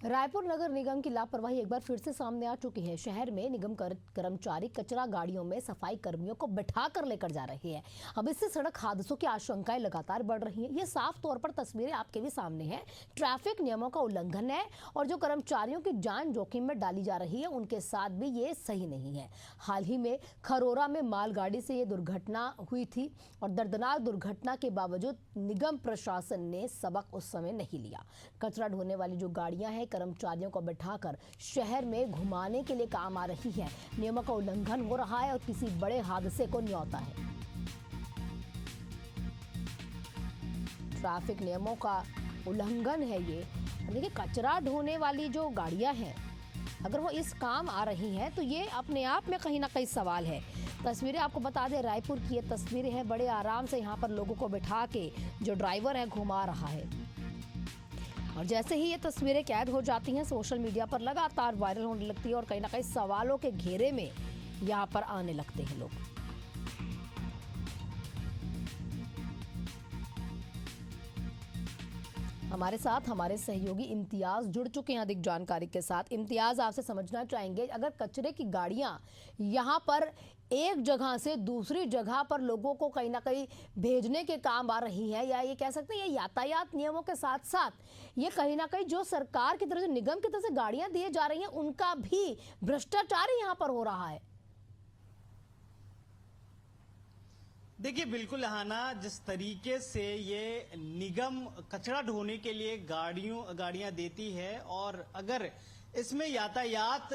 रायपुर नगर निगम की लापरवाही एक बार फिर से सामने आ चुकी है। शहर में निगम कर्मचारी कचरा गाड़ियों में सफाई कर्मियों को बिठा कर लेकर जा रहे हैं। अब इससे सड़क हादसों की आशंकाएं लगातार बढ़ रही हैं। ये साफ तौर पर तस्वीरें आपके भी सामने हैं। ट्रैफिक नियमों का उल्लंघन है और जो कर्मचारियों की जान जोखिम में डाली जा रही है उनके साथ भी ये सही नहीं है। हाल ही में खरोरा में मालगाड़ी से ये दुर्घटना हुई थी और दर्दनाक दुर्घटना के बावजूद निगम प्रशासन ने सबक उस समय नहीं लिया। कचरा ढोने वाली जो गाड़ियां हैं कर्मचारियों को बिठाकर शहर में घुमाने के लिए काम आ रही है। नियमों का उल्लंघन हो रहा है और किसी बड़े हादसे को न्योता है। ट्रैफिक नियमों का उल्लंघन है ये। देखिए, कचरा ढोने वाली जो गाड़ियां हैं अगर वो इस काम आ रही हैं तो ये अपने आप में कहीं ना कहीं सवाल है। तस्वीरें आपको बता दें, रायपुर की ये तस्वीरें हैं। बड़े आराम से यहाँ पर लोगों को बिठा के जो ड्राइवर है घुमा रहा है और जैसे ही ये तस्वीरें कैद हो जाती हैं सोशल मीडिया पर लगातार वायरल होने लगती है और कहीं ना कहीं सवालों के घेरे में यहाँ पर आने लगते हैं लोग। हमारे साथ हमारे सहयोगी इम्तियाज जुड़ चुके हैं अधिक जानकारी के साथ। इम्तियाज, आपसे समझना चाहेंगे, अगर कचरे की गाड़ियां यहां पर एक जगह से दूसरी जगह पर लोगों को कहीं ना कहीं भेजने के काम आ रही है, या ये कह सकते हैं ये यातायात नियमों के साथ साथ ये कहीं ना कहीं जो सरकार की तरफ से, निगम की तरफ से गाड़ियां दिए जा रही हैं उनका भी भ्रष्टाचार यहां पर हो रहा है? देखिए, बिल्कुल हाना, जिस तरीके से ये निगम कचरा ढोने के लिए गाड़ियां देती है और अगर इसमें यातायात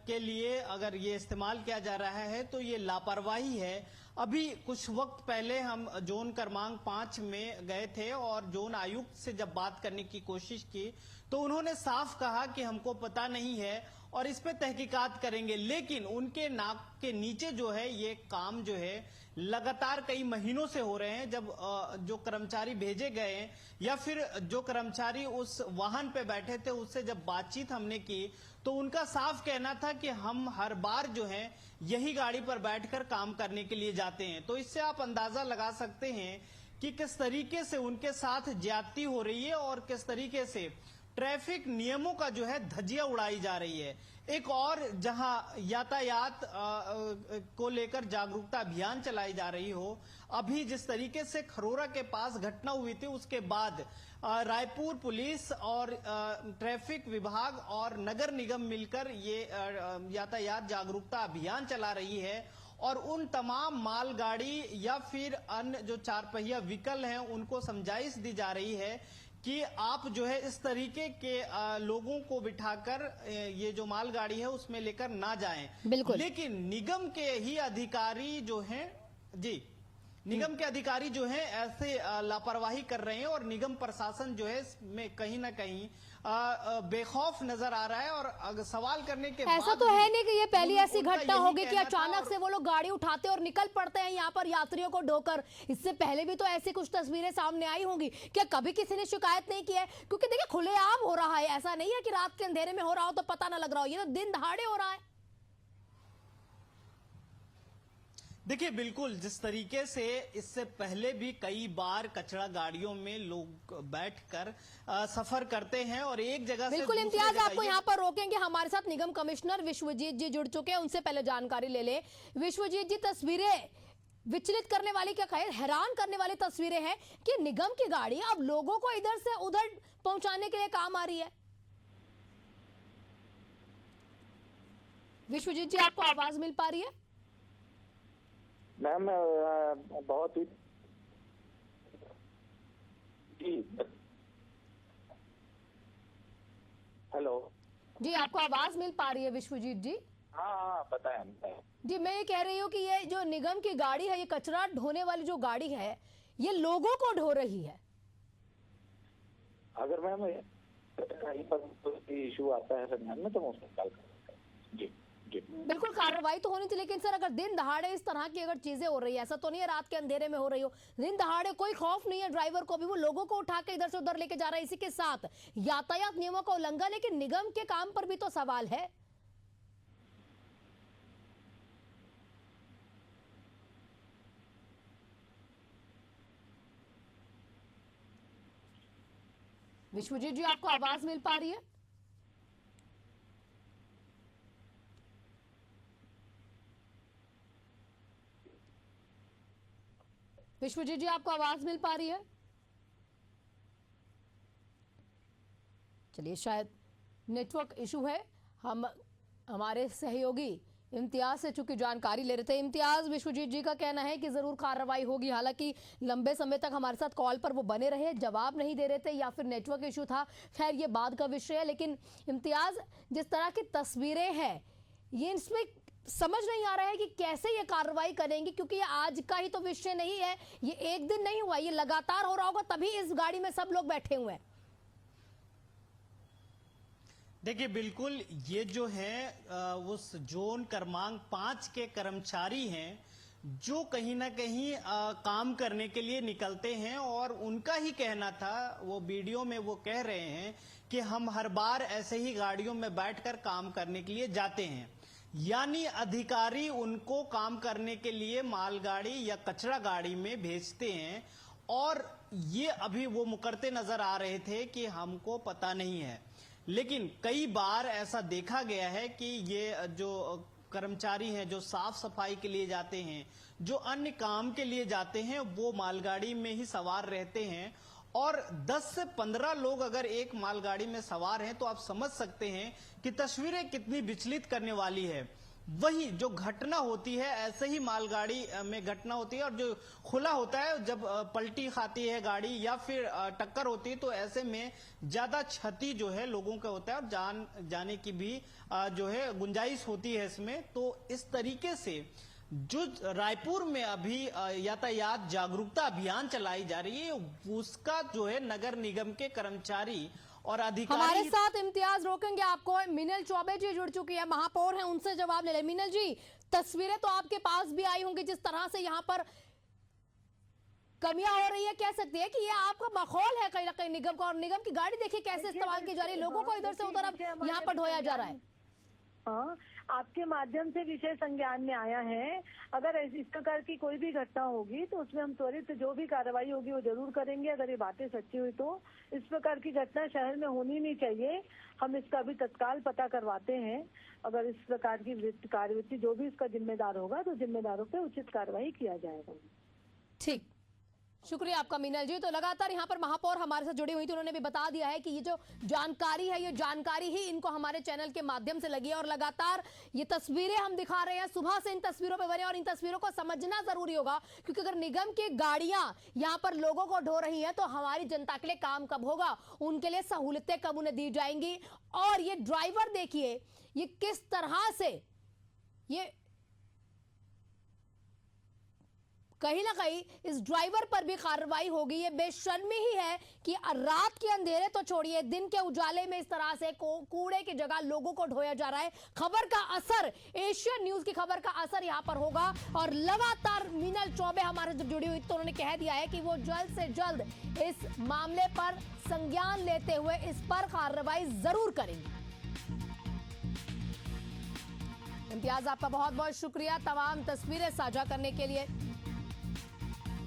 के लिए अगर ये इस्तेमाल किया जा रहा है तो ये लापरवाही है। अभी कुछ वक्त पहले हम जोन क्रमांक 5 में गए थे और जोन आयुक्त से जब बात करने की कोशिश की तो उन्होंने साफ कहा कि हमको पता नहीं है और इस पे तहकीकात करेंगे। लेकिन उनके नाक के नीचे जो है ये काम जो है लगातार कई महीनों से हो रहे हैं। जब जो कर्मचारी भेजे गए हैं या फिर जो कर्मचारी उस वाहन पे बैठे थे उससे जब बातचीत हमने की तो उनका साफ कहना था कि हम हर बार जो है यही गाड़ी पर बैठकर काम करने के लिए जाते हैं। तो इससे आप अंदाजा लगा सकते हैं कि किस तरीके से उनके साथ ज्यादती हो रही है और किस तरीके से ट्रैफिक नियमों का जो है धज्जियां उड़ाई जा रही है। एक और जहां यातायात को लेकर जागरूकता अभियान चलाई जा रही हो, अभी जिस तरीके से खरोरा के पास घटना हुई थी उसके बाद रायपुर पुलिस और ट्रैफिक विभाग और नगर निगम मिलकर ये यातायात जागरूकता अभियान चला रही है और उन तमाम मालगाड़ी या फिर अन्य जो चार पहिया व्हीकल हैं उनको समझाइश दी जा रही है कि आप जो है इस तरीके के लोगों को बिठाकर ये जो मालगाड़ी है उसमें लेकर ना जाएं। बिल्कुल। लेकिन निगम के ही अधिकारी जो हैं, जी, निगम के अधिकारी जो हैं ऐसे लापरवाही कर रहे हैं और निगम प्रशासन जो है इसमें कहीं ना कहीं बेखौफ नजर आ रहा है। और सवाल करने के ऐसा बाद तो है नहीं कि ये पहली ऐसी घटना होगी कि अचानक से वो लोग गाड़ी उठाते और निकल पड़ते हैं यहाँ पर यात्रियों को ढोकर। इससे पहले भी तो ऐसी कुछ तस्वीरें सामने आई होंगी। क्या कभी किसी ने शिकायत नहीं की है? क्योंकि देखिए, खुलेआम हो रहा है, ऐसा नहीं है कि रात के अंधेरे में हो रहा हो तो पता ना लग रहा हो, ये तो दिन दहाड़े हो रहा है। देखिए, बिल्कुल जिस तरीके से इससे पहले भी कई बार कचरा गाड़ियों में लोग बैठकर सफर करते हैं और एक जगह से बिल्कुल इम्तियाज, आपको यहाँ पर रोकेंगे। हमारे साथ निगम कमिश्नर विश्वजीत जी जुड़ चुके हैं, उनसे पहले जानकारी ले लें। विश्वजीत जी, तस्वीरें विचलित करने वाली, क्या कहे हैरान करने वाली तस्वीरें हैं कि निगम की गाड़ी अब लोगों को इधर से उधर पहुंचाने के लिए काम आ रही है। विश्वजीत जी, आपको आवाज मिल पा रही है? मैम, बहुत ही जी, हेलो जी, आपको आवाज मिल पा रही है विश्वजीत जी? हाँ, बताएं। जी, मैं ये कह रही हूँ कि ये जो निगम की गाड़ी है, ये कचरा ढोने वाली जो गाड़ी है, ये लोगों को ढो रही है। अगर मैम कहीं पर इशू आता है संज्ञान में तो मैं उसमें कॉल करूँगा। जी जी, बिल्कुल कार्रवाई तो होनी चाहिए, लेकिन सर अगर दिन दहाड़े इस तरह की अगर चीजें हो रही है, ऐसा तो नहीं है रात के अंधेरे में हो रही हो, दिन दहाड़े कोई खौफ नहीं है ड्राइवर को भी, वो लोगों को उठा के इधर से उधर लेके जा रहा है। इसी के साथ यातायात नियमों का उल्लंघन है कि निगम के काम पर भी तो सवाल है। विश्वजीत जी, आपको आवाज मिल पा रही है? विश्वजीत जी, आपको आवाज मिल पा रही है? चलिए, शायद नेटवर्क इशू है। हम हमारे सहयोगी इम्तियाज से चूंकि जानकारी ले रहे थे। इम्तियाज, विश्वजीत जी का कहना है कि जरूर कार्रवाई होगी। हालांकि लंबे समय तक हमारे साथ कॉल पर वो बने रहे, जवाब नहीं दे रहे थे या फिर नेटवर्क इशू था, खैर ये बाद का विषय है। लेकिन इम्तियाज, जिस तरह की तस्वीरें हैं, ये इसमें समझ नहीं आ रहा है कि कैसे ये कार्रवाई करेंगे, क्योंकि ये आज का ही तो विषय नहीं है, ये एक दिन नहीं हुआ, ये लगातार हो रहा होगा, तभी इस गाड़ी में सब लोग बैठे हुए हैं। देखिए, बिल्कुल ये जो है उस जोन क्रमांक 5 के कर्मचारी हैं जो कहीं ना कहीं काम करने के लिए निकलते हैं, और उनका ही कहना था, वो वीडियो में वो कह रहे हैं कि हम हर बार ऐसे ही गाड़ियों में बैठकर काम करने के लिए जाते हैं। यानी अधिकारी उनको काम करने के लिए मालगाड़ी या कचरा गाड़ी में भेजते हैं, और ये अभी वो मुकरते नजर आ रहे थे कि हमको पता नहीं है। लेकिन कई बार ऐसा देखा गया है कि ये जो कर्मचारी हैं जो साफ सफाई के लिए जाते हैं, जो अन्य काम के लिए जाते हैं, वो मालगाड़ी में ही सवार रहते हैं, और 10 से 15 लोग अगर एक मालगाड़ी में सवार हैं तो आप समझ सकते हैं कि तस्वीरें कितनी विचलित करने वाली है। वही जो घटना होती है, ऐसे ही मालगाड़ी में घटना होती है, और जो खुला होता है, जब पलटी खाती है गाड़ी या फिर टक्कर होती है, तो ऐसे में ज्यादा क्षति जो है लोगों का होता है, और जान जाने की भी जो है गुंजाइश होती है इसमें। तो इस तरीके से जो रायपुर में अभी यातायात जागरूकता अभियान चलाई जा रही है, उसका जो है नगर निगम के कर्मचारी और अधिकारी। हमारे साथ इम्तियाज रोकेंगे आपको, मिनल चौबे जी जुड़ चुकी है, महापौर हैं, उनसे जवाब ले ले। मिनल जी, तस्वीरें तो आपके पास भी आई होंगी, जिस तरह से यहाँ पर कमियां हो रही है, कह सकती है कि ये आपका माहौल है कहीं ना कहीं निगम का, और निगम की गाड़ी देखिए कैसे इस्तेमाल की जा रही है, लोगों को इधर से उधर अब यहाँ पर ढोया जा रहा है। हाँ, आपके माध्यम से विषय संज्ञान में आया है। अगर इस प्रकार की कोई भी घटना होगी तो उसमें हम त्वरित जो भी कार्रवाई होगी वो जरूर करेंगे। अगर ये बातें सच्ची हुई तो इस प्रकार की घटना शहर में होनी नहीं चाहिए। हम इसका भी तत्काल पता करवाते हैं। अगर इस प्रकार की कार्यवृत्ति जो भी इसका जिम्मेदार होगा तो जिम्मेदारों पे उचित कार्रवाई किया जाएगा। ठीक, शुक्रिया आपका मीनल जी। तो लगातार यहाँ पर महापौर हमारे साथ जुड़ी हुई थी, उन्होंने भी बता दिया है कि ये जो जानकारी है, ये जानकारी ही इनको हमारे चैनल के माध्यम से लगी है, और लगातार ये तस्वीरें हम दिखा रहे हैं, सुबह से इन तस्वीरों पे बने, और इन तस्वीरों को समझना जरूरी होगा, क्योंकि अगर निगम की गाड़ियां यहाँ पर लोगों को ढो रही हैं तो हमारी जनता के लिए काम कब होगा, उनके लिए सहूलतें कब उन्हें दी जाएंगी। और ये ड्राइवर देखिए, ये किस तरह से ये कहीं ना कहीं इस ड्राइवर पर भी कार्रवाई होगी। ये बेशर्मी ही है कि रात के अंधेरे तो छोड़िए, दिन के उजाले में इस तरह से कूड़े की जगह लोगों को ढोया जा रहा है। खबर का असर, एशियन न्यूज की खबर का असर यहां पर होगा, और लगातार मिनल चौबे हमारे से जुड़ी हुई तो उन्होंने कह दिया है कि वो जल्द से जल्द इस मामले पर संज्ञान लेते हुए इस पर कार्रवाई जरूर करेंगे। इम्तियाज, आपका बहुत बहुत शुक्रिया तमाम तस्वीरें साझा करने के लिए।